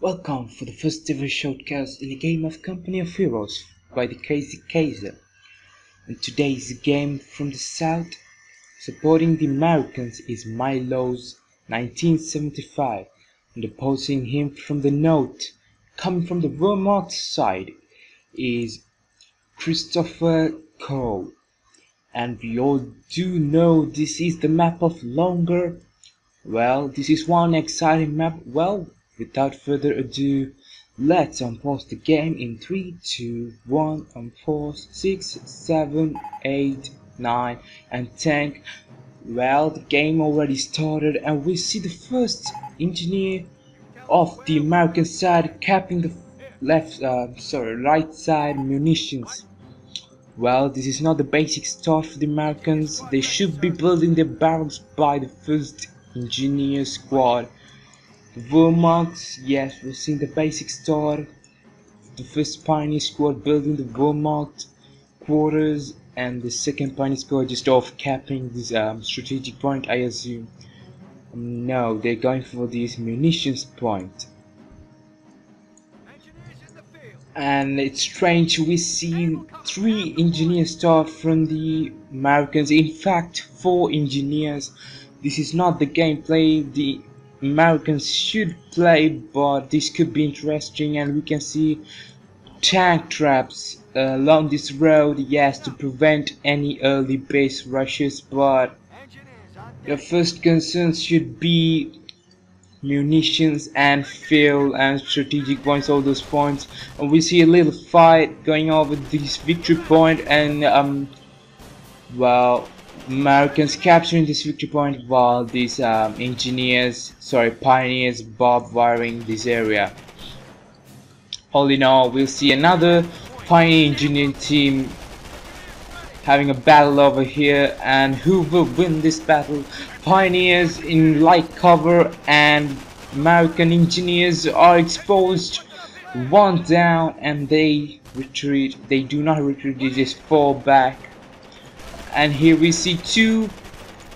Welcome for the first ever showcase in a game of Company of Heroes by TheKrazyKazer. And today's game from the south, supporting the Americans, is milosz1975, and opposing him from the north, coming from the Vermont side, is ChristopherCOH. And we all do know this is the map of Longer. Well, this is one exciting map. Well, without further ado, let's unpause the game in 3, 2, 1, unpause, 6, 7, 8, 9, and 10. Well, the game already started, and we see the first engineer of the American side capping the right side munitions. Well, this is not the basic start for the Americans. They should be building their barracks by the first engineer squad. The Vermont, yes, we've seen the basic start. The first pioneer squad building the Vermont quarters, and the second pioneer squad just off capping this strategic point, I assume. No, they're going for this munitions point. And it's strange, we see 3 engineers start from the Americans, in fact 4 engineers. This is not the gameplay the Americans should play, but this could be interesting. And we can see tank traps along this road, yes, to prevent any early base rushes, but the first concerns should be munitions and fuel and strategic points, all those points. And we see a little fight going on with this victory point, and well, Americans capturing this victory point while these pioneers bob wiring this area. All in all, we'll see another pioneer engineering team having a battle over here, and who will win this battle? Pioneers in light cover and American engineers are exposed. One down, and they retreat. They do not retreat, they just fall back. And here we see 2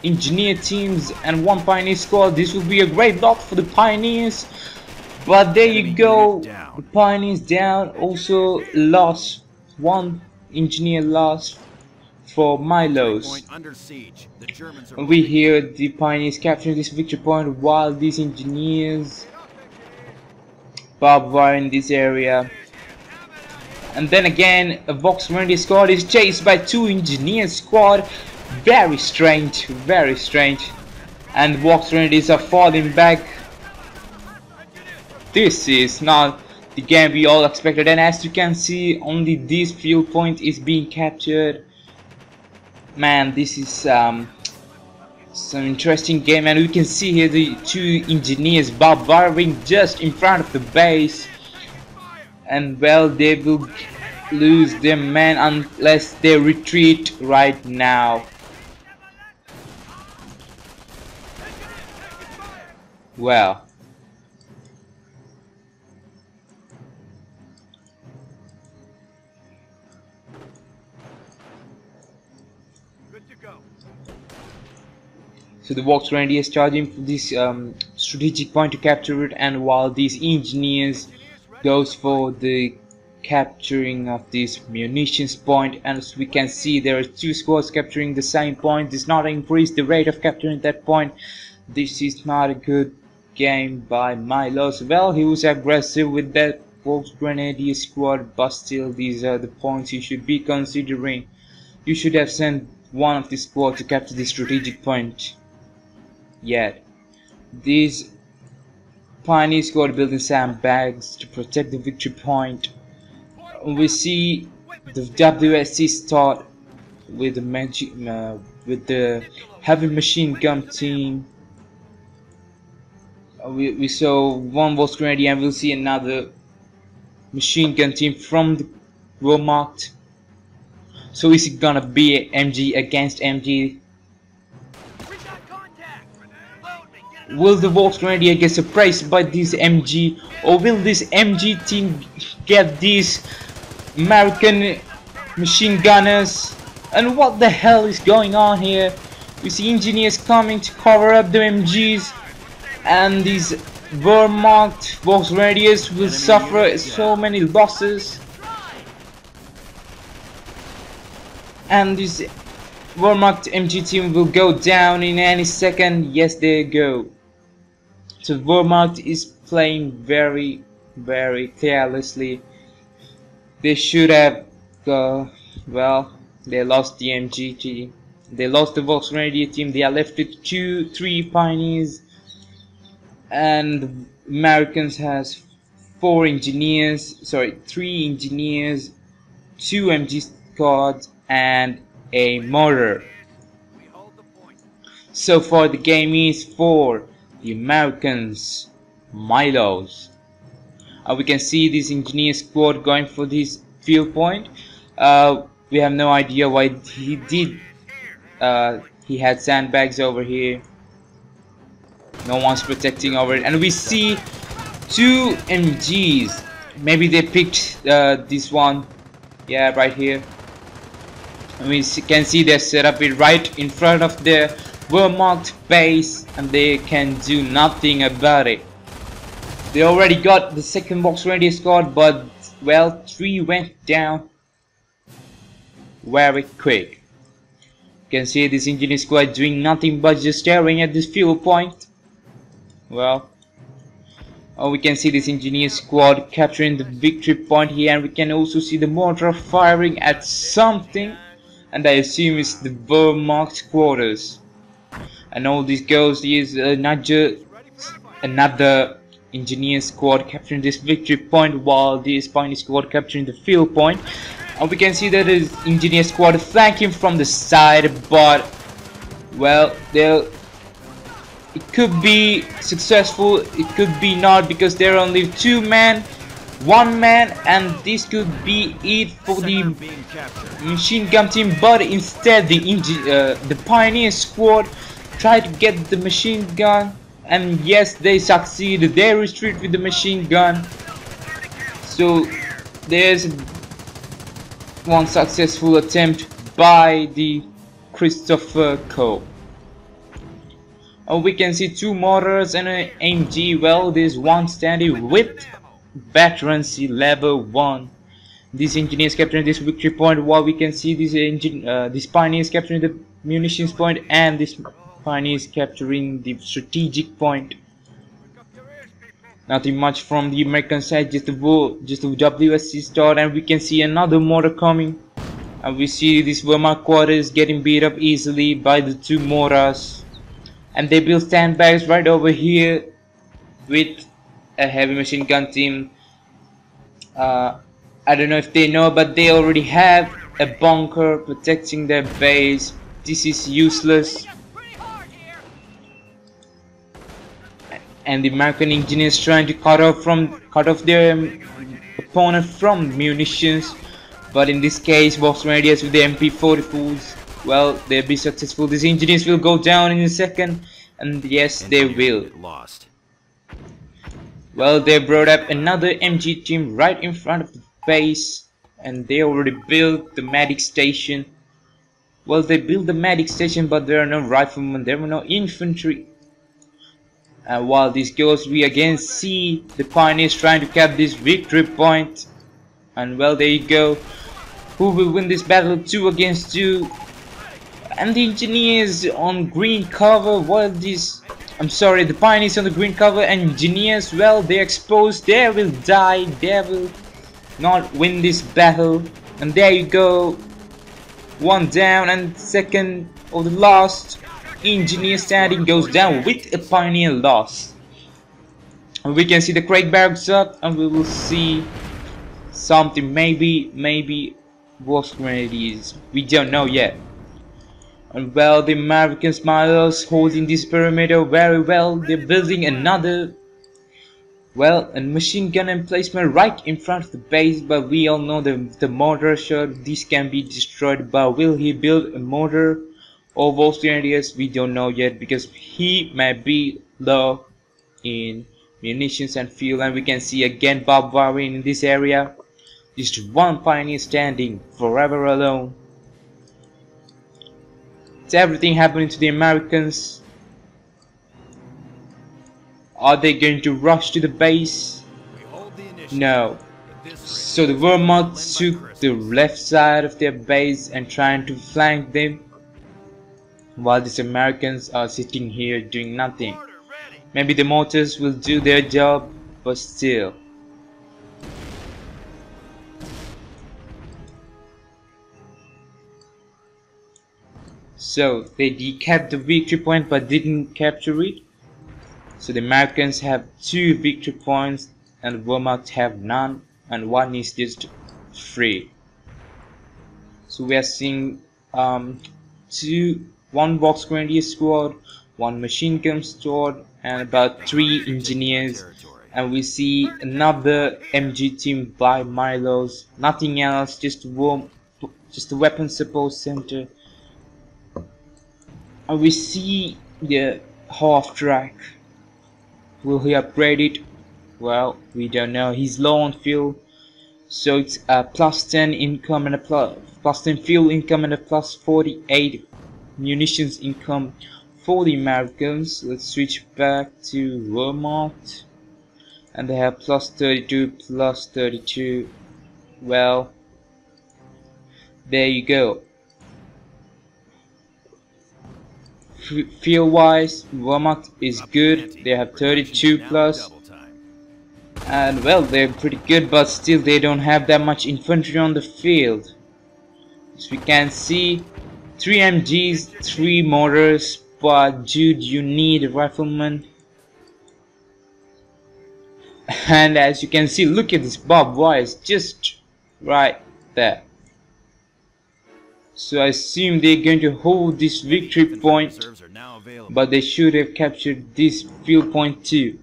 engineer teams and 1 pioneer squad. This will be a great block for the pioneers, but there you go, the pioneers down. Also lost 1 engineer lost for milosz. We hear the pioneers capturing this victory point while these engineers bob wire in this area. And then again, a Vox Rendier squad is chased by 2 engineer squad. Very strange, very strange. And Vox Rendiers are falling back. This is not the game we all expected, and as you can see, only this fuel point is being captured. Man, this is some interesting game, and we can see here the 2 engineers bob wiring just in front of the base. And well, they will lose their men unless they retreat right now. Well, so the Vox Rendier is charging for this strategic point to capture it, and while these engineers goes for the capturing of this munitions point. And as we can see, there are 2 squads capturing the same point. This not increase the rate of capturing that point. This is not a good game by milosz. Well, he was aggressive with that Vox Grenadier squad, but still these are the points you should be considering. You should have sent one of the squad to capture the strategic point. Yet these pioneer squad building sandbags to protect the victory point. We see the WSC start with the heavy machine gun team. We saw 1 Vox Grenadier, and we'll see another machine gun team from the Vermont. So is it gonna be MG against MG? Will the Vox Grenadier get surprised by this MG, or will this MG team get these American machine gunners? And what the hell is going on here? We see engineers coming to cover up the MGs, and these Wehrmacht Vox Radius will suffer so many losses, and this Wehrmacht MG team will go down in any second. Yes, they go. So Wehrmacht is playing very carelessly. They should have well, they lost the MG team. They lost the Vox Radius team. They are left with 3 pioneers, and the Americans has 3 engineers, 2 MG squads, and a mortar. So far the game is for the Americans, Milosz. We can see this engineer squad going for this field point. We have no idea why he did. He had sandbags over here. No one's protecting over it, and we see 2 MGs. Maybe they picked this one. Yeah, right here. And we can see they set up it right in front of the Wehrmacht base, and they can do nothing about it. They already got the second Vox Radius squad, but well, 3 went down very quick. You can see this engineer squad doing nothing but just staring at this fuel point. Well, we can see this engineer squad capturing the victory point here, and we can also see the mortar firing at something, and I assume it's the Wehrmacht quarters. And all this goes is another engineer squad capturing this victory point, while the Spiny squad capturing the field point. And we can see that the engineer squad flanking from the side, but well, it could be successful, it could be not, because there are only 2 men, 1 man, and this could be it for the machine gun team. But instead the pioneer squad tried to get the machine gun, and yes, they succeeded. They retreat with the machine gun. So there's one successful attempt by the ChristopherCOH. We can see 2 mortars and an AMG. Well, there's one standing with veterancy level 1. These engineers capturing this victory point, while we can see this pioneers capturing the munitions point, and this pioneers capturing the strategic point. Nothing much from the American side, just the WSC start, and we can see another mortar coming, and we see this Wehrmacht quarters getting beat up easily by the 2 mortars, and they build sandbags right over here with a heavy machine gun team. I don't know if they know, but they already have a bunker protecting their base. This is useless. And the American engineers trying to cut off their opponent from munitions, but in this case Vox Radius with the MP44s, well, they'll be successful. These engineers will go down in a second, and yes, they will. Well, they brought up another MG team right in front of the base, and they already built the medic station. Well, they built the medic station, but there are no riflemen, there were no infantry. While this goes, we again see the pioneers trying to cap this victory point, and well, there you go. Who will win this battle? 2 against 2, and the engineers on green cover. While the pioneers on the green cover, and engineers, well, they're exposed. They will die. They will not win this battle. And there you go, 1 down, and second or the last engineer standing goes down with a pioneer loss. And we can see the Craig barracks up, and we will see something, maybe Vox Radius, we don't know yet. And well, the American Milosz holding this perimeter very well. They're building another, well, a machine gun emplacement right in front of the base, but we all know the mortar shot, this can be destroyed. But will he build a mortar or Vox Radius? We don't know yet, because he may be low in munitions and fuel. And we can see again barbed wire in this area. Just 1 pioneer standing forever alone. It's everything happening to the Americans. Are they going to rush to the base? No. So the Wehrmacht took the left side of their base and trying to flank them, while these Americans are sitting here doing nothing. Maybe the mortars will do their job, but still. So they decapped the victory point but didn't capture it. So the Americans have 2 victory points and the Wehrmacht have none, and one is just free. So we are seeing one box grenadier squad, 1 machine gun squad, and about 3 engineers. And we see another MG team by Milosz, nothing else, just a weapon support center. And we see the half track. Will he upgrade it? Well, we don't know. He's low on fuel, so it's a +10 income and a +10 fuel income and a +48 munitions income for the Americans. Let's switch back to Wehrmacht, and they have +32, +32. Well, there you go. Fuel wise, Wehrmacht is good. They have 32 plus, and well, they're pretty good, but still they don't have that much infantry on the field. As we can see, 3 MGs, 3 mortars, but dude, you need a rifleman. And as you can see, look at this barbed wire, it's just right there. So I assume they're going to hold this victory point, but they should have captured this field point too.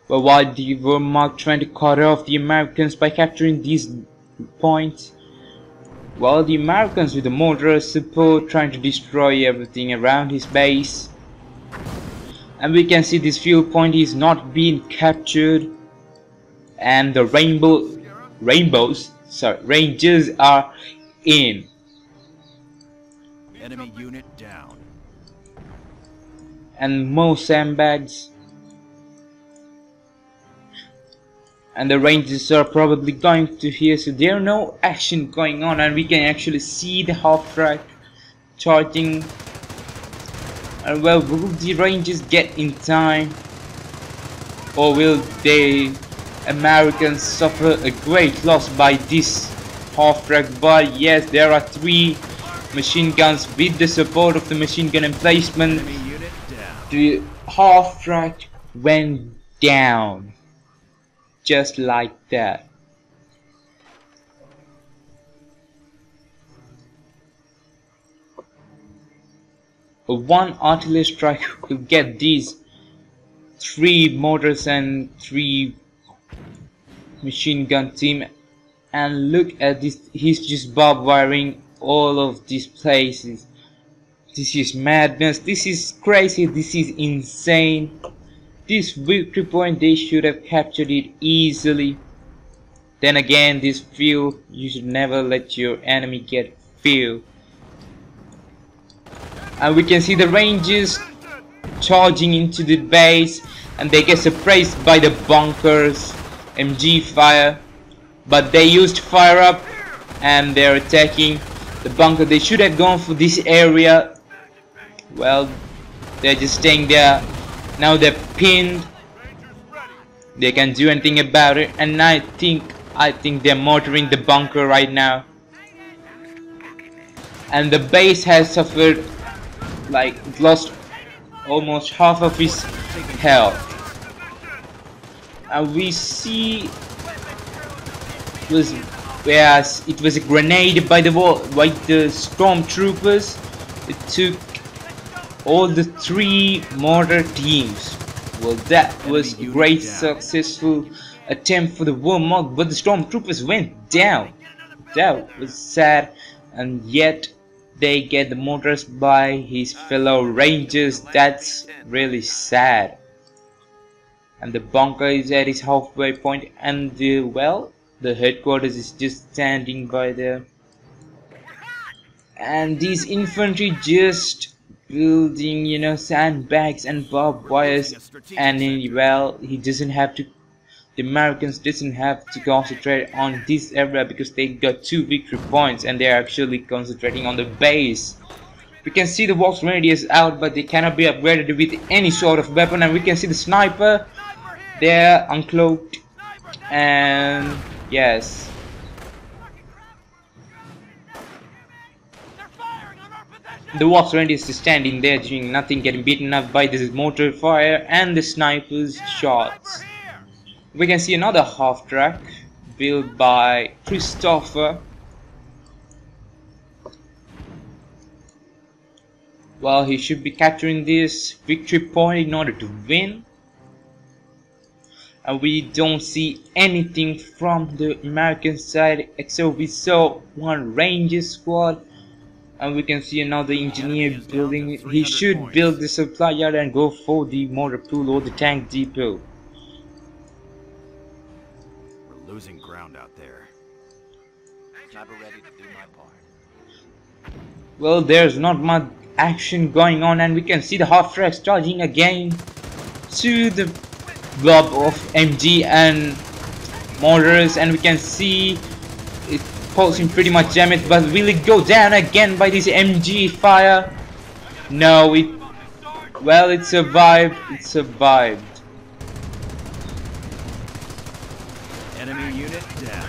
But why the Wehrmacht trying to cut off the Americans by capturing these points? Well, the Americans with the mortar support trying to destroy everything around his base. And we can see this field point is not being captured, and the Rangers are in. Enemy unit down. And more sandbags. And the Rangers are probably going to here, so there are no action going on, and we can actually see the half track charging. And well, will the Rangers get in time, or will the Americans suffer a great loss by this half track? But yes, there are 3 machine guns with the support of the machine gun emplacement. The half track went down just like that. One artillery strike will get these 3 mortars and 3 machine gun team. And look at this, he's just barbed wiring all of these places. This is madness, this is crazy, this is insane. This victory point, they should have captured it easily. Then again, this field, you should never let your enemy get field. And we can see the Rangers charging into the base, and they get surprised by the bunkers MG fire, but they used fire up and they're attacking the bunker. They should have gone for this area. Well, they're just staying there. Now they're pinned. They can't do anything about it, and I think they're mortaring the bunker right now. And the base has suffered, like, lost almost half of his health. And we see whereas it was a grenade by the stormtroopers. It took all the 3 mortar teams. Well, that was a great successful attempt for the Wehrmacht, but the stormtroopers went down. That was sad, and yet they get the mortars by his fellow Rangers. That's really sad. And the bunker is at its halfway point, and the headquarters is just standing by there. And these infantry just building, you know, sandbags and barbed wires, and well, he doesn't have to. The Americans doesn't have to concentrate on this area because they got 2 victory points and they're actually concentrating on the base. We can see the Volks radius out, but they cannot be upgraded with any sort of weapon, and we can see the sniper there uncloaked, and yes. The Volks radius is standing there doing nothing, getting beaten up by this mortar fire and the sniper's shots. We can see another half track built by Christopher. Well, he should be capturing this victory point in order to win. And we don't see anything from the American side except we saw one ranger squad. And we can see another engineer building. He should build the supply yard and go for the mortar pool or the tank depot. Losing ground out there. Never ready to do my part. Well, there's not much action going on, and we can see the half tracks charging again to the blob of MG and mortars, and we can see it causing pretty much damage, but will it go down again by this MG fire? No, it survived. It survived. Enemy unit down.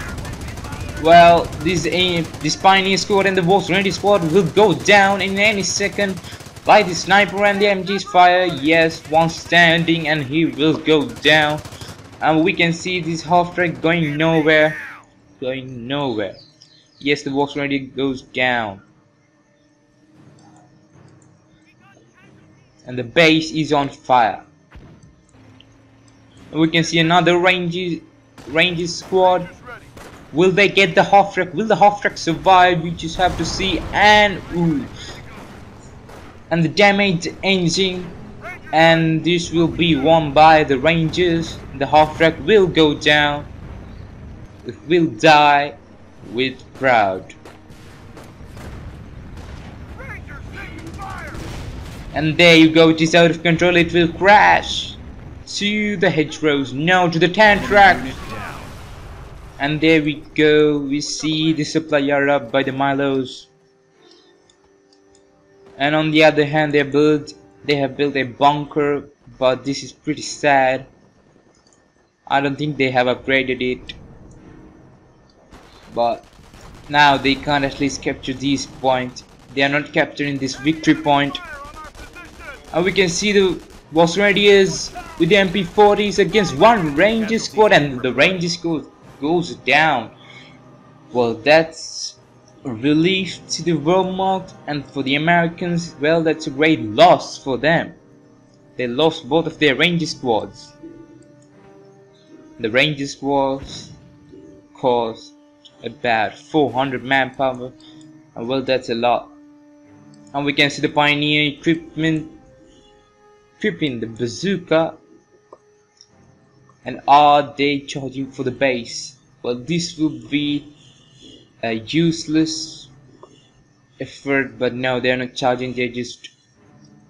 Well, this Pioneer squad and the Volks Radius squad will go down in any second by the sniper and the MG's fire. Yes, one standing and he will go down. And we can see this half track going nowhere. Going nowhere. Yes, the Volks Radius goes down. And the base is on fire. And we can see another Ranger squad. Will they get the half track? Will the half track survive? We just have to see. And and the damaged engine, and this will be won by the Rangers. The half track will go down. It will die with proud. And there you go, it is out of control. It will crash to the hedgerows. No, to the tank track. And there we go, we see the supply yard up by the milosz. And on the other hand, they have built a bunker, but this is pretty sad. I don't think they have upgraded it. But now they can't at least capture this point. They are not capturing this victory point. And we can see the Volks Radius with the MP40s against one Ranger squad, and the Ranger squad goes down. Well, that's a relief to the Wehrmacht, and for the Americans, well, that's a great loss for them. They lost both of their Ranger squads. The Ranger squads cost about 400 manpower, and well, that's a lot. And we can see the Pioneer equipping the bazooka. And are they charging for the base? Well, this will be a useless effort, but no, they're not charging, they're just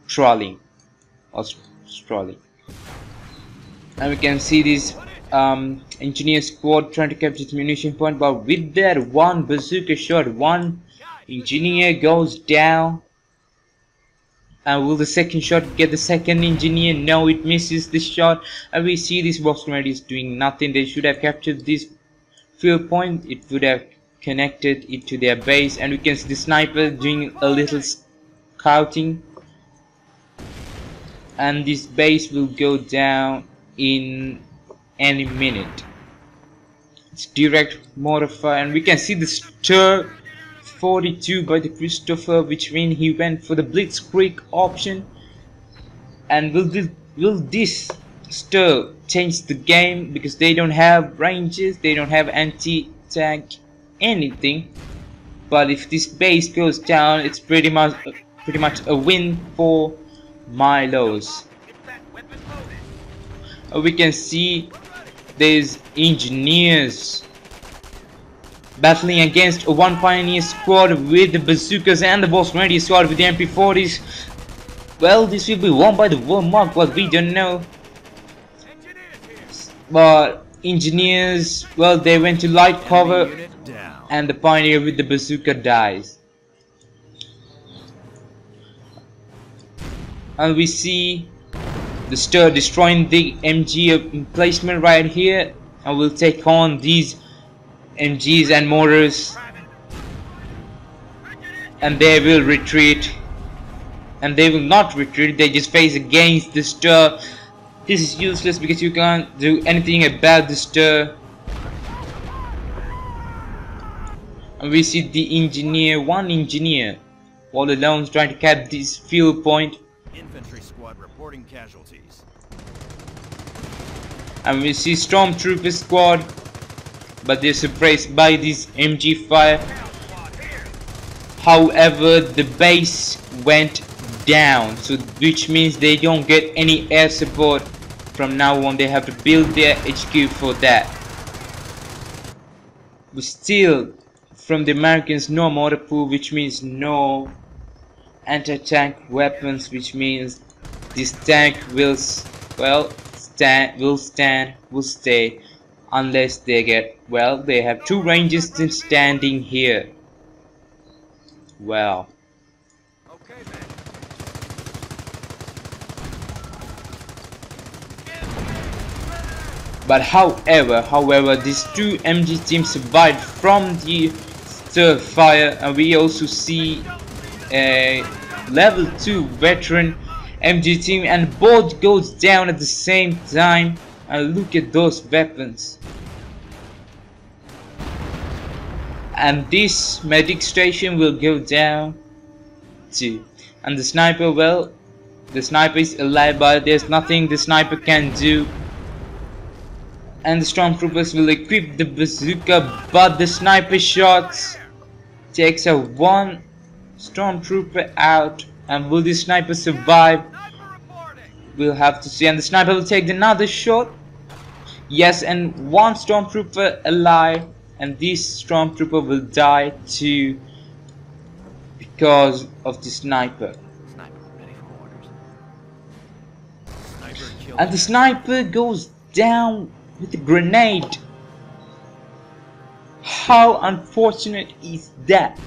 trolling or strolling. And we can see this engineer squad trying to capture the munition point, but with that one bazooka shot, one engineer goes down. And will the second shot get the second engineer? No, it misses the shot. And we see this Volks Radius doing nothing. They should have captured this field point. It would have connected it to their base. And we can see the sniper doing a little scouting. And this base will go down in any minute. It's direct mortar fire. And we can see the stir 42 by the Christopher, which means he went for the blitzkrieg option. And will this stir change the game, because they don't have ranges, they don't have anti-tank anything. But if this base goes down, it's pretty much a win for milosz. We can see there's engineers battling against one Pioneer squad with the bazookas and the Volks Radius squad with the MP40s. Well, this will be won by the Wehrmacht, but we don't know. But engineers, well, they went to light cover, and the pioneer with the bazooka dies. And we see the stir destroying the MG emplacement right here, and we'll take on these MGs and mortars, and they will retreat. And they will not retreat, they just face against the stir. This is useless because you can't do anything about the stir. And we see the engineer, one engineer, all alone trying to cap this field point. Infantry squad reporting casualties. And we see stormtrooper squad, but they're suppressed by this MG fire. However, the base went down, so which means they don't get any air support. From now on, they have to build their HQ for that. But still, from the Americans, no mortar pool, which means no anti-tank weapons, which means this tank will stay unless they get, well, they have two Rangers still standing here. Well, Okay, man. but however, these two MG teams survived from the stir fire, and we also see a level 2 veteran MG team, and both goes down at the same time. And look at those weapons. And this medic station will go down too. And the sniper, well, the sniper is alive, but there's nothing the sniper can do. And the stormtroopers will equip the bazooka, but the sniper shots takes a one stormtrooper out. And will the sniper survive? We'll have to see. And the sniper will take another shot. Yes, and one stormtrooper alive, and this stormtrooper will die too because of the sniper. Ready for orders. Sniper killed. And the sniper goes down with a grenade. How unfortunate is that?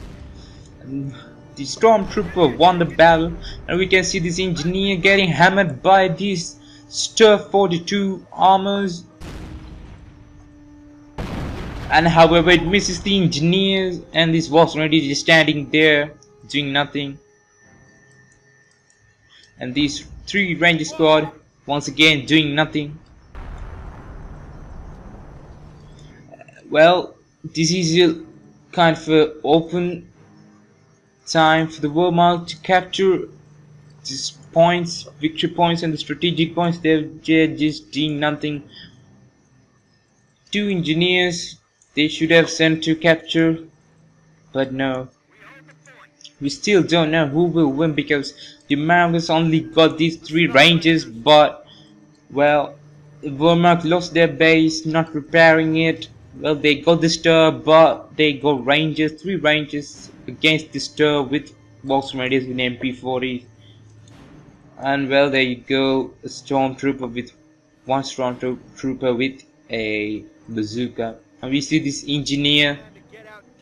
And the stormtrooper won the battle, and we can see this engineer getting hammered by these Stir 42 armors. And however, it misses the engineers, and this was already just standing there doing nothing. And these three Ranger squad once again doing nothing. Well, this is a kind of a open time for the Wehrmacht to capture these points, victory points, and the strategic points. They're just doing nothing. Two engineers they should have sent to capture, but no. We still don't know who will win because the Americans only got these three Rangers, but well, Wehrmacht lost their base, not repairing it. Well, they got the stir, but they got Rangers, three Rangers against the stir with box radius with MP40. And well, there you go, a stormtrooper with one stormtrooper with a bazooka. And we see this engineer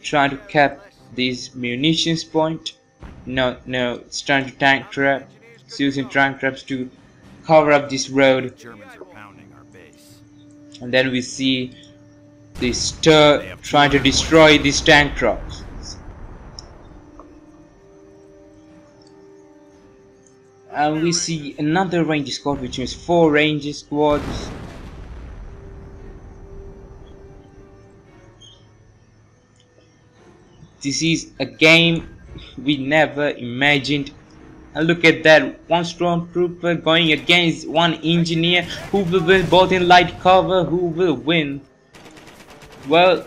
trying to cap this munitions point. No, it's trying to tank trap. It's using tank traps to cover up this road. Germans are pounding our base. And then we see the stir trying to destroy these tank traps. And we see another Ranger squad, which means 4 Ranger squads. This is a game we never imagined. And look at that, one stormtrooper going against one engineer. Who will win? Both in light cover. Who will win? Well,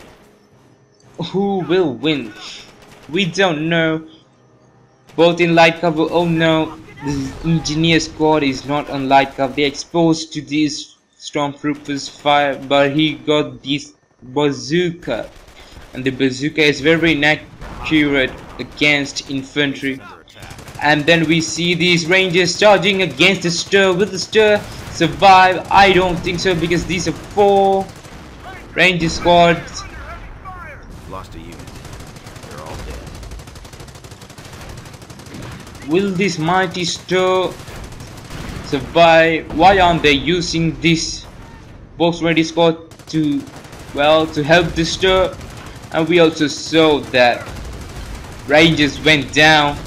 who will win? We don't know. Both in light cover. Oh no, the engineer squad is not on light cover. They're exposed to these stormtroopers' fire, but he got this bazooka. And the bazooka is very inaccurate against infantry. And then we see these rangers charging against the stir. Will the stir survive? I don't think so, because these are 4 ranger squads. Lost a unit. They're all dead. Will this mighty stir survive? Why aren't they using this box ready squad to, well, to help the stir? And we also saw that rangers went down,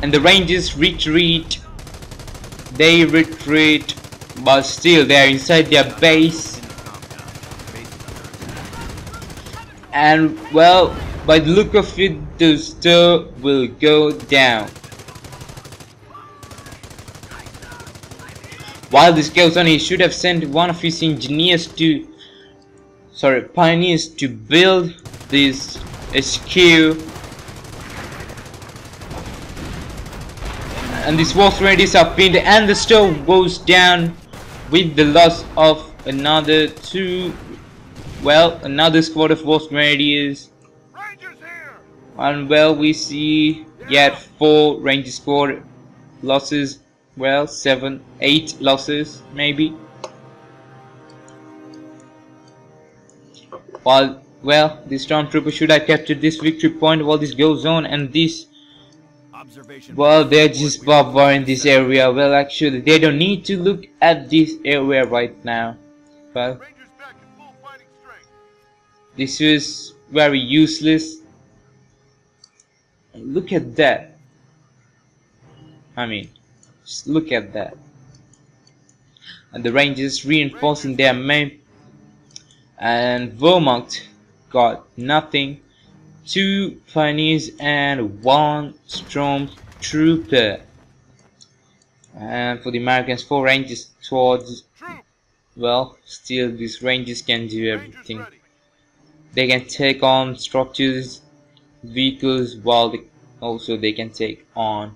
and the rangers retreat. They retreat, but still they are inside their base. And well, by the look of it, the stir will go down. While this goes on, he should have sent one of his pioneers to build this SQ. And these walk radius are pinned, and the stir goes down with the loss of another another squad of walk radius. And well, we see yet 4 ranger squad losses. Well, 7, 8 losses maybe. While, well, the stormtrooper should have captured this victory point while this goes on, and this, well, they're just barbarian in this area. Well, actually, they don't need to look at this area right now. Well, this is very useless. Look at that. I mean, just look at that. And the rangers reinforcing their main, and Wehrmacht got nothing. 2 pioneers and 1 stormtrooper. And for the Americans, 4 rangers towards, well, still these rangers can do everything. They can take on structures, vehicles, while also they can take on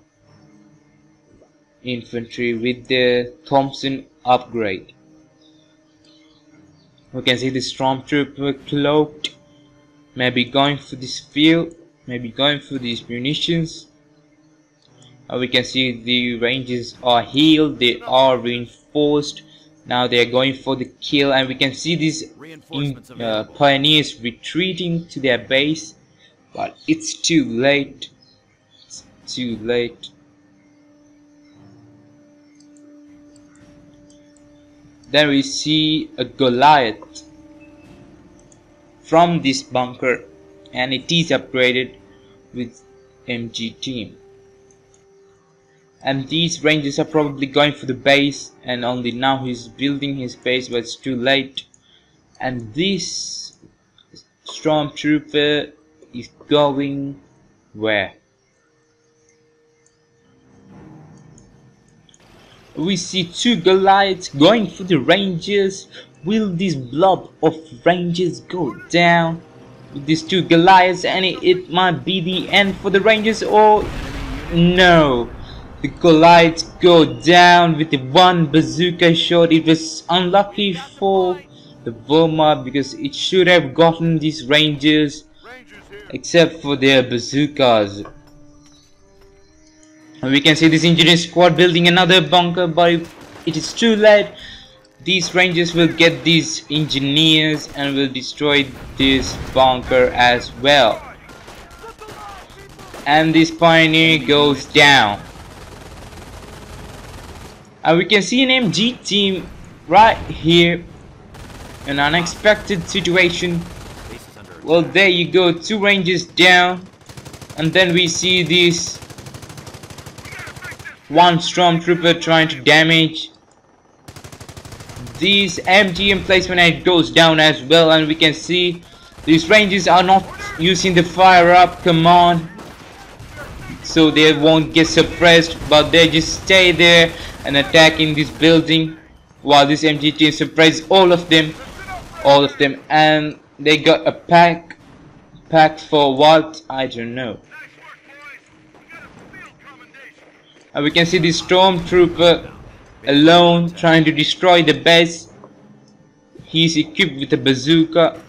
infantry with the Thompson upgrade. We can see the stormtrooper cloaked, maybe going for this field, maybe going for these munitions. We can see the rangers are healed, they are reinforced. Now they are going for the kill, and we can see these pioneers retreating to their base, but it's too late. It's too late. Then we see a Goliath from this bunker, and it is upgraded with MG team. And these rangers are probably going for the base, and only now he's building his base, but it's too late. And this stormtrooper is going where? We see 2 Goliaths going for the rangers. Will this blob of rangers go down with these 2 Goliaths, and it might be the end for the rangers, or no? The Goliaths go down with the 1 bazooka shot. It was unlucky for the Wehrmacht because it should have gotten these rangers, except for their bazookas. And we can see this engineer squad building another bunker, but it is too late. These rangers will get these engineers and will destroy this bunker as well. And this pioneer goes down. And we can see an MG team right here. An unexpected situation. Well, there you go, 2 rangers down. And then we see this 1 stormtrooper trying to damage these MG emplacement, and it goes down as well. And we can see these rangers are not using the fire up command, so they won't get suppressed, but they just stay there and attack in this building, while this MG team suppresses all of them, and they got a pack for what? I don't know. And we can see this stormtrooper alone trying to destroy the base. He's equipped with a bazooka.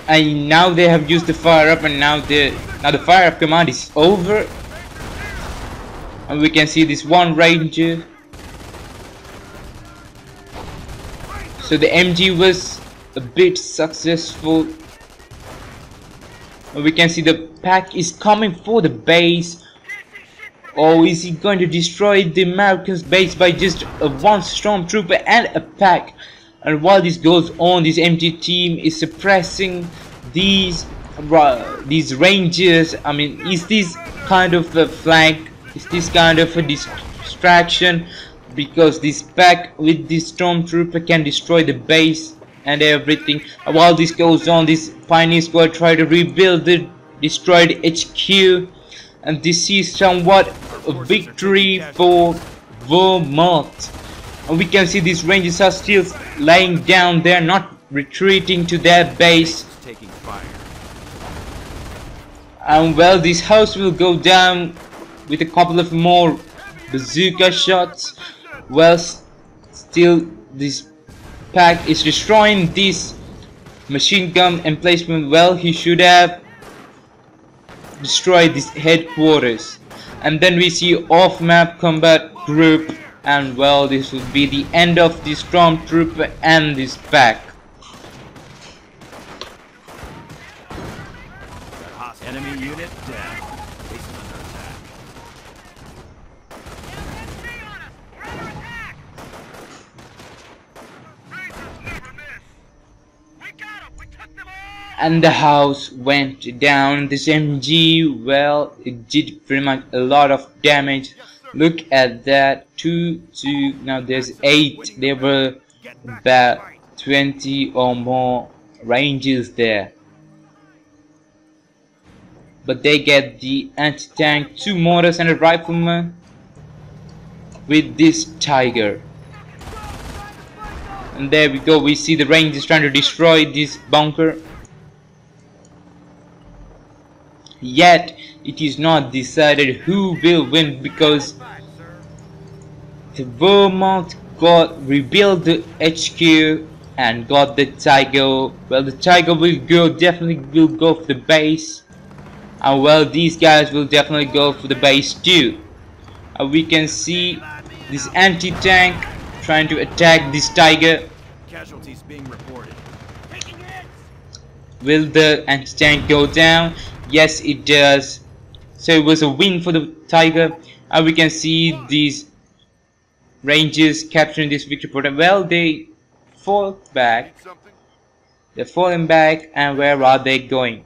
And now they have used the fire up, and now the fire up command is over. And we can see this one ranger. So the MG was a bit successful. And we can see the pack is coming for the base. Or is he going to destroy the Americans' base by just one stormtrooper and a pack? And while this goes on, this MG team is suppressing these rangers. I mean, is this kind of a flank? Is this kind of a distraction? Because this pack with this stormtrooper can destroy the base and everything. While this goes on, this Pioneer Squad try to rebuild the destroyed HQ, and this is somewhat a victory for Vermont. And we can see these Rangers are still laying down there, not retreating to their base. And well, this house will go down with a couple of more bazooka shots. Well, still this pack is destroying this machine gun emplacement. Well, he should have destroyed this headquarters. And then we see off-map combat group, and well, this will be the end of the stormtrooper and this pack. Enemy unit down. Base is under attack. And the house went down. This MG, well, it did pretty much a lot of damage. Look at that. 2, now there's 8. There were about 20 or more Rangers there. But they get the anti-tank, 2 mortars and a rifleman with this Tiger. And there we go, we see the Rangers trying to destroy this bunker. Yet it is not decided who will win, because the Vermont rebuilt the HQ and got the Tiger. Well, the Tiger definitely will go for the base. And well, these guys will definitely go for the base too. We can see this anti-tank trying to attack this Tiger. Casualties being reported. Will the anti-tank go down? Yes, it does. So it was a win for the Tiger. And we can see these Rangers capturing this victory point. Well, they fall back. They're falling back, and where are they going?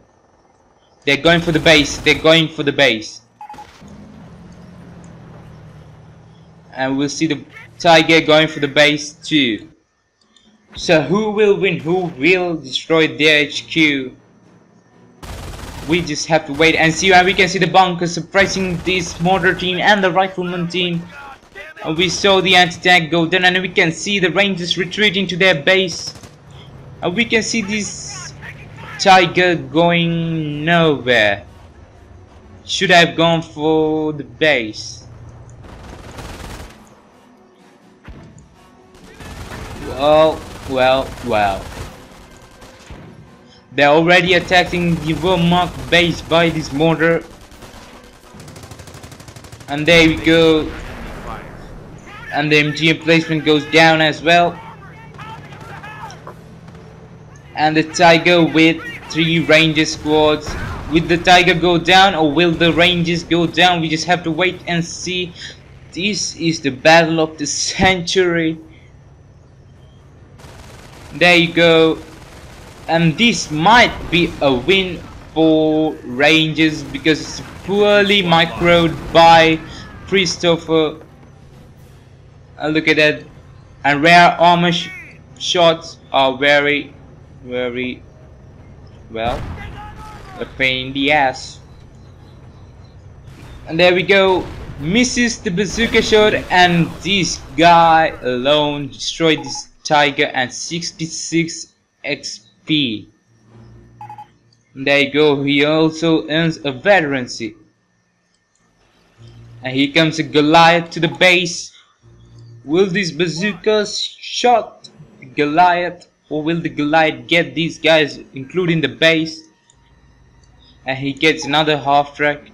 They're going for the base. They're going for the base. And we'll see the Tiger going for the base too. So who will win? Who will destroy their HQ? We just have to wait and see. And we can see the bunker suppressing this mortar team and the rifleman team. And we saw the anti-tank go down, and we can see the Rangers retreating to their base. And we can see this Tiger going nowhere. Should have gone for the base. Well. They're already attacking the Vermont base by this mortar. And there we go. And the MG emplacement goes down as well. And the Tiger with 3 Ranger squads. Will the Tiger go down, or will the Rangers go down? We just have to wait and see. This is the battle of the century. There you go. And this might be a win for Rangers, because it's poorly microed by Christopher. Look at that. And rare armor shots are very well a pain in the ass. And there we go. Misses the bazooka shot, and this guy alone destroyed this Tiger and 66 XP. And there you go. He also earns a veterancy. And here comes a Goliath to the base. Will this bazooka shot Goliath? or will the Goliath get these guys, including the base? And he gets another half track.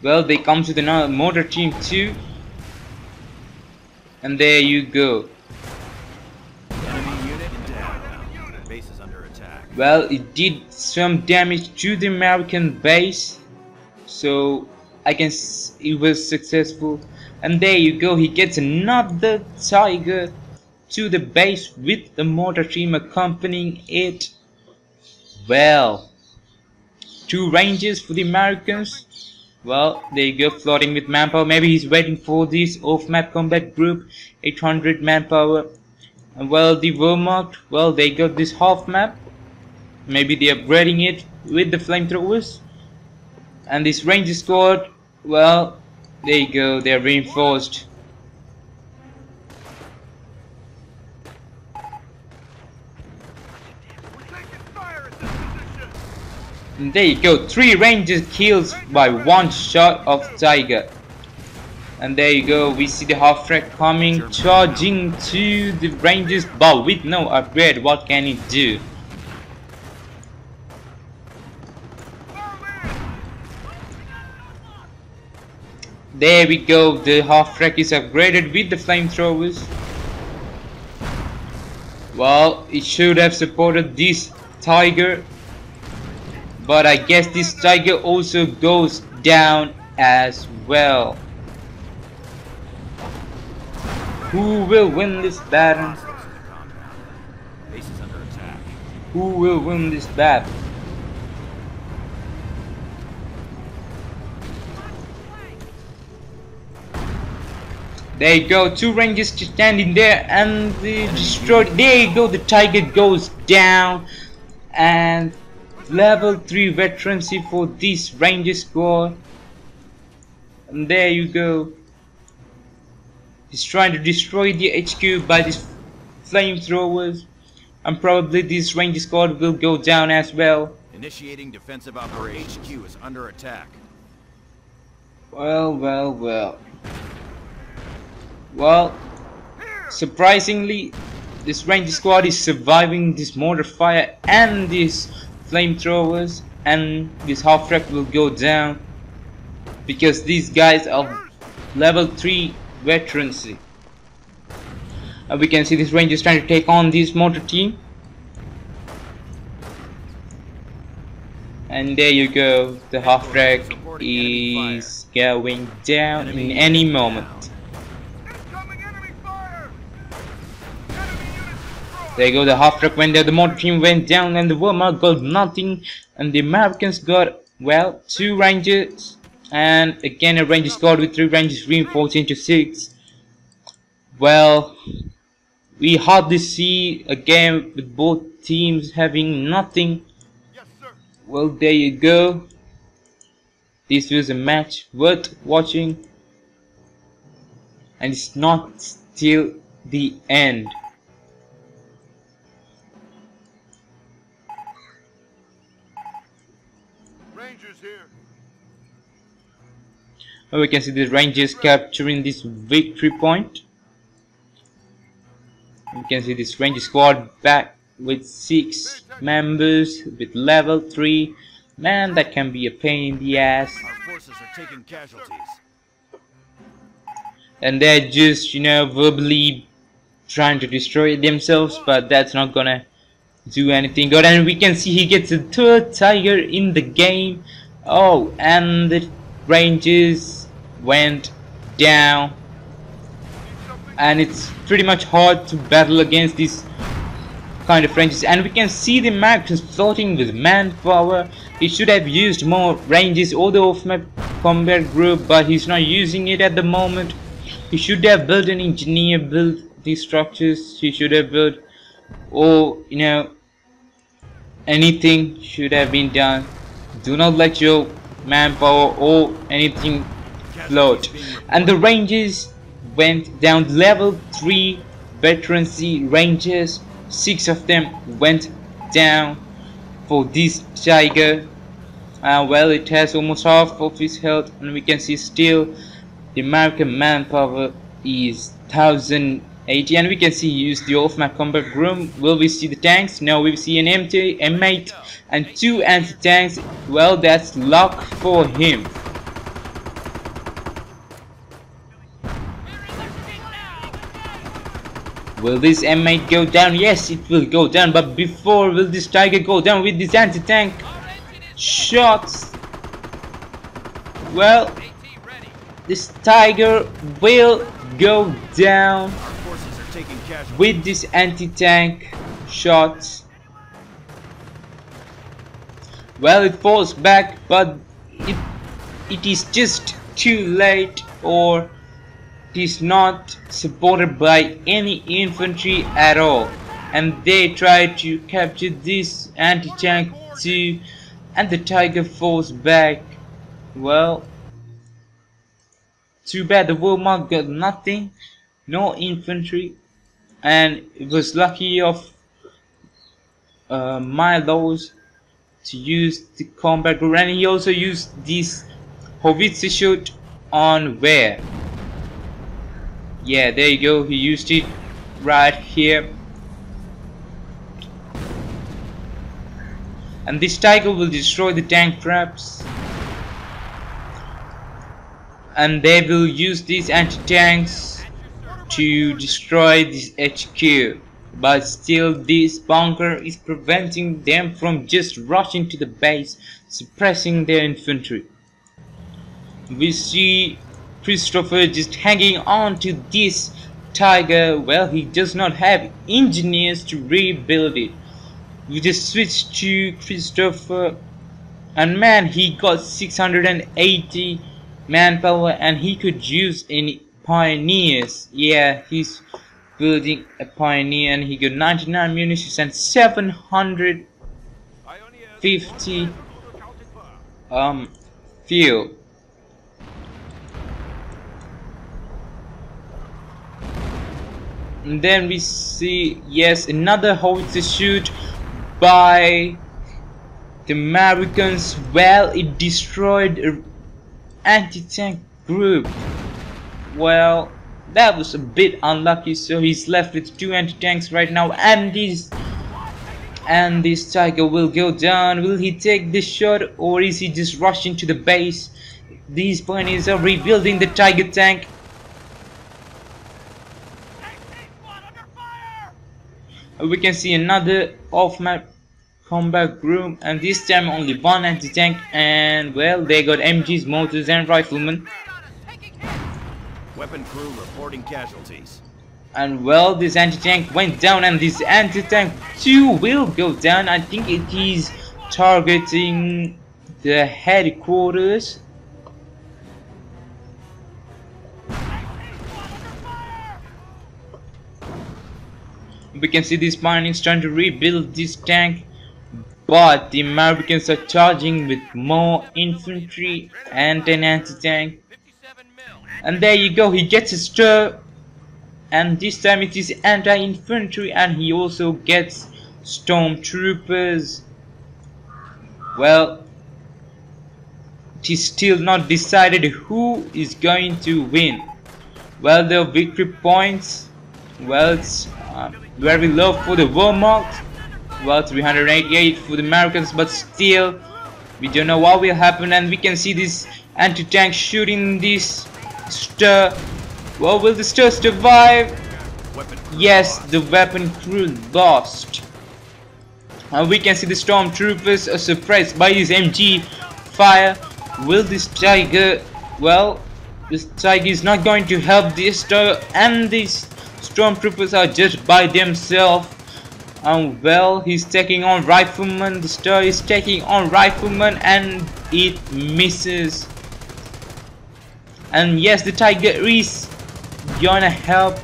Well, they come to the mortar team too. And there you go. Enemy unit down. Base is under attack. Well, it did some damage to the American base, so I can it was successful. And there you go, he gets another Tiger to the base with the mortar team accompanying it. Well, 2 ranges for the Americans. Well, there you go, floating with manpower. Maybe he's waiting for this off-map combat group, 800 manpower. And well, the Wehrmacht, well, they got this half-map. Maybe they're upgrading it with the flamethrowers. And this ranger squad, well, there you go, they're reinforced. And there you go, 3 rangers kills by 1 shot of Tiger. And there you go, we see the half track coming, charging to the rangers, but with no upgrade, what can he do? There we go, the half track is upgraded with the flamethrowers. Well, it should have supported this Tiger, but I guess this Tiger also goes down as well. Who will win this battle? Base is under attack. Who will win this battle? There you go, 2 rangers just standing there and they destroyed. There you go, the Tiger goes down. And level 3 veterancy for this ranger squad. And there you go. He's trying to destroy the HQ by these flamethrowers. And probably this ranger squad will go down as well. Initiating defensive operation. HQ is under attack. Well, surprisingly, this ranger squad is surviving this mortar fire and these flamethrowers, and this half track will go down because these guys are level 3 veterancy. And we can see this rangers trying to take on this mortar team. And there you go, the half track is going down in any moment. There you go, the half track went there, the mortar team went down, and the Wehrmacht got nothing, and the Americans got, well, 2 rangers, and again a ranger squad with 3 rangers reinforcing to 6. Well, we hardly see a game with both teams having nothing. Yes, sir. Well, there you go. This was a match worth watching, and it's not still the end. Rangers here. And we can see the rangers capturing this victory point. You can see this ranger squad back with 6 members with level 3. Man, that can be a pain in the ass. Our forces are taking casualties. And they're just, you know, verbally trying to destroy themselves, but that's not gonna do anything good. And we can see he gets a 3rd Tiger in the game. Oh, and the rangers went down. And it's pretty much hard to battle against these kind of rangers. And we can see the map is floating with manpower. He should have used more ranges or the off-map combat group, but he's not using it at the moment. He should have built an engineer, built these structures. He should have built, or you know, anything should have been done. Do not let your manpower or anything float. And the rangers went down, level 3 veterancy rangers, 6 of them went down for this Tiger. Well, it has almost half of his health, and we can see still the American manpower is 1080, and we can see use the off-map combat room. Will we see the tanks? No, we see an empty M8 and 2 anti-tanks. Well, that's luck for him. Will this M8 go down? Yes, it will go down, but before, will this Tiger go down with this anti-tank shots? Well, this Tiger will go down with this anti-tank shots. Well, it falls back, but it is just too late, or it is not supported by any infantry at all, and they try to capture this anti-tank too, and the Tiger falls back. Well, too bad the Wehrmacht got nothing, no infantry, and it was lucky of Milosz to use the combat group, and he also used this howitzer shot on where? Yeah, there you go, he used it right here. And this Tiger will destroy the tank traps, and they will use these anti-tanks to destroy this HQ, but still this bunker is preventing them from just rushing to the base, suppressing their infantry. We see Christopher just hanging on to this Tiger. Well, he does not have engineers to rebuild it. We just switched to Christopher, and man, he got 680 manpower, and he could use any pioneers. Yeah, he's building a pioneer, and he got 99 munitions and 750 fuel. And then we see, yes, another howitzer shoot by the Americans. Well, it destroyed an anti-tank group. Well, that was a bit unlucky, so he's left with 2 anti-tanks right now, and this Tiger will go down. Will he take this shot, or is he just rushing to the base? These pioneers are rebuilding the Tiger tank. We can see another off-map combat room, and this time only 1 anti-tank, and well, they got MGs, mortars and riflemen. Weapon crew reporting casualties. And well, this anti-tank went down, and this anti-tank too will go down. I think it is targeting the headquarters. We can see these pioneers trying to rebuild this tank, but the Americans are charging with more infantry and an anti-tank. And there you go, he gets a stir, and this time it is anti-infantry, and he also gets stormtroopers. Well, it is still not decided who is going to win. Well, the victory points, well, it's very low for the Wehrmacht. Well, 388 for the Americans, but still we don't know what will happen. And we can see this anti-tank shooting this stir. Well, will the stir survive? Yes, the weapon crew lost. And we can see the stormtroopers are suppressed by his MG fire. Will this Tiger, well, this Tiger is not going to help this stir, and these stormtroopers are just by themselves. And well, he's taking on riflemen. The star is taking on riflemen, and it misses. And yes, the Tiger is gonna help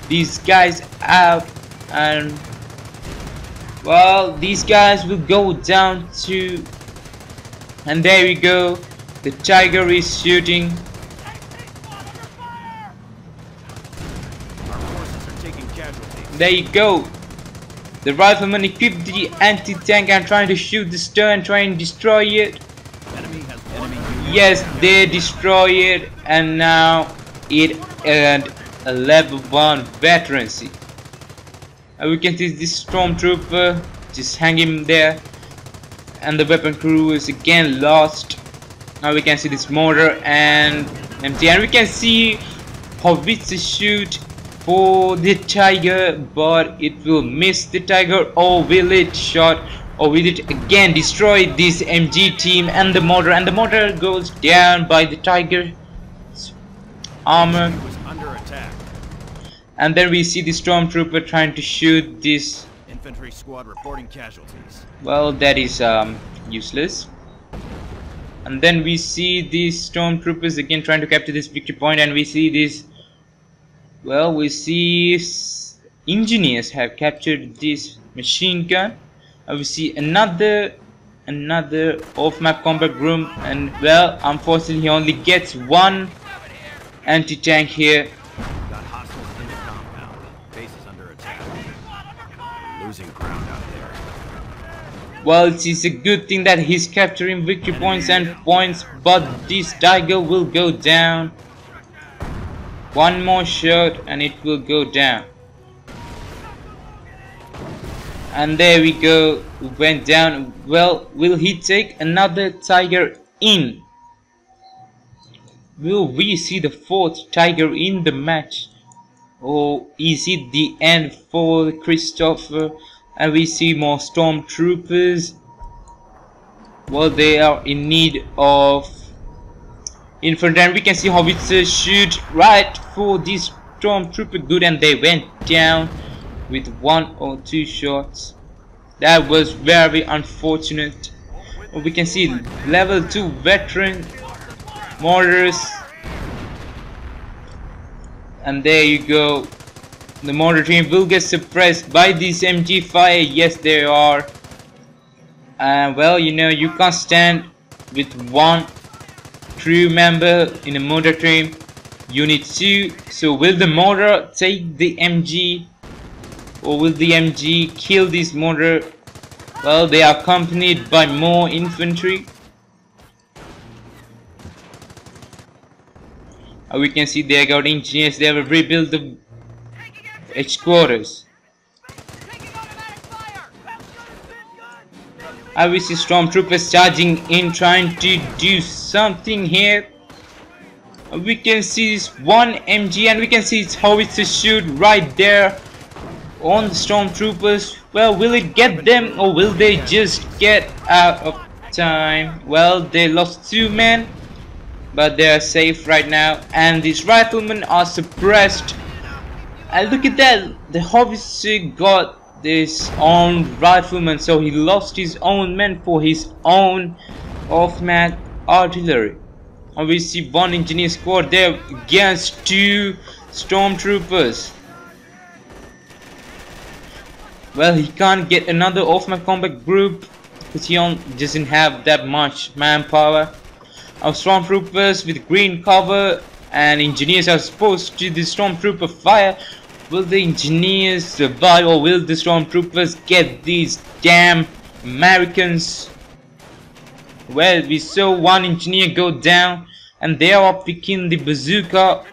these guys out, and well, these guys will go down too. And there we go, the Tiger is shooting. There you go. The rifleman equipped the anti-tank and trying to shoot the star and try and destroy it. Yes, they destroy it, and now it a level 1 veterancy. And we can see this stormtrooper just hanging there, and the weapon crew is again lost. Now we can see this mortar and empty, and we can see howitzer shoot for the tiger, but it will miss the tiger, or will it shot, or will it again destroy this MG team and the mortar goes down by the tiger's armor. Was under attack. And then we see the stormtrooper trying to shoot this. Infantry squad reporting casualties. Well, that is useless. And then we see these stormtroopers again trying to capture this victory point, and we see this. Well, we see engineers have captured this machine gun, and we see another off-map combat room, and well, unfortunately he only gets one anti-tank here. Got hostiles in the compound. Base is under attack. We're losing ground out there. Well, it is a good thing that he's capturing victory points and points, but this tiger will go down. One more shot and it will go down. And there we go, it went down. Well, will he take another tiger in? Will we see the 4th tiger in the match? Or is it the end for Christopher? And we see more stormtroopers. Well, they are in need of infantry, and we can see howitzer shoot right for this stormtrooper. Good, and they went down with 1 or 2 shots. That was very unfortunate. We can see level 2 veteran mortars, and there you go. The mortar team will get suppressed by this MG fire. Yes, they are. Well, you know, you can't stand with one crew member in a mortar team. You need 2. So will the mortar take the MG, or will the MG kill this mortar? Well, they are accompanied by more infantry. We can see they got engineers. They have rebuilt the headquarters. We see stormtroopers charging in, trying to do something here. We can see this one MG, and we can see its howitzer shoot right there on the stormtroopers. Well, will it get them, or will they just get out of time? Well, they lost 2 men, but they are safe right now, and these riflemen are suppressed. And look at that, the howitzer got this own rifleman, so he lost his own men for his own off-map artillery. And we see 1 engineer squad there against 2 stormtroopers. Well, he can't get another off-map combat group because he doesn't have that much manpower. Our stormtroopers with green cover and engineers are supposed to the stormtrooper fire. Will the engineers survive, or will the stormtroopers get these damn Americans? Well, we saw 1 engineer go down, and they are picking the bazooka.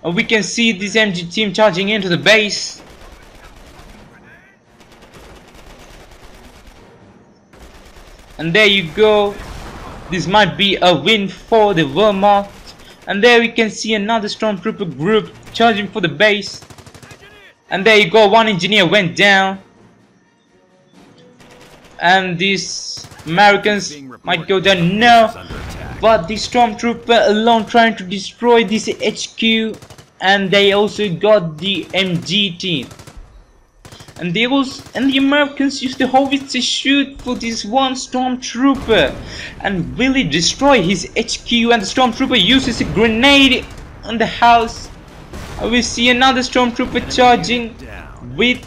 We can see this MG team charging into the base. And there you go. This might be a win for the Wehrmacht. And there we can see another stormtrooper group charging for the base. And there you go, 1 engineer went down. And these Americans might go down. No, but the stormtrooper alone trying to destroy this HQ. And they also got the MG team. And the Americans used the howitzer shoot for this one stormtrooper, and will it destroy his HQ? And the stormtrooper uses a grenade on the house. We see another stormtrooper charging with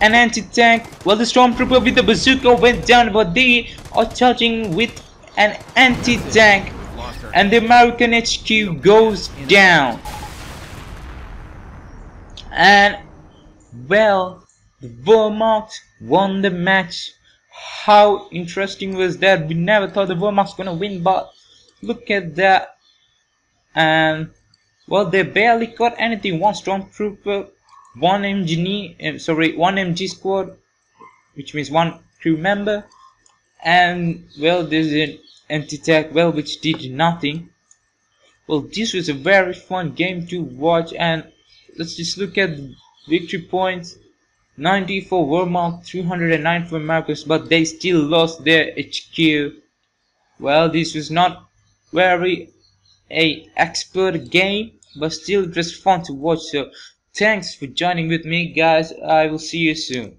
an anti-tank. Well, the stormtrooper with the bazooka went down, but they are charging with an anti-tank, and the American HQ goes down. And well, the Wehrmacht won the match. How interesting was that? We never thought the Wehrmacht's gonna win, but look at that. And Well, they barely got anything. One stormtrooper, one one MG squad, which means one crew member, and well, there's an anti-tank, well, which did nothing. Well, this was a very fun game to watch, and let's just look at the victory points. 90 for Wehrmacht, 309 for Americans, but they still lost their HQ. Well, this was not very a expert game, but still it was fun to watch. So thanks for joining with me, guys. I will see you soon.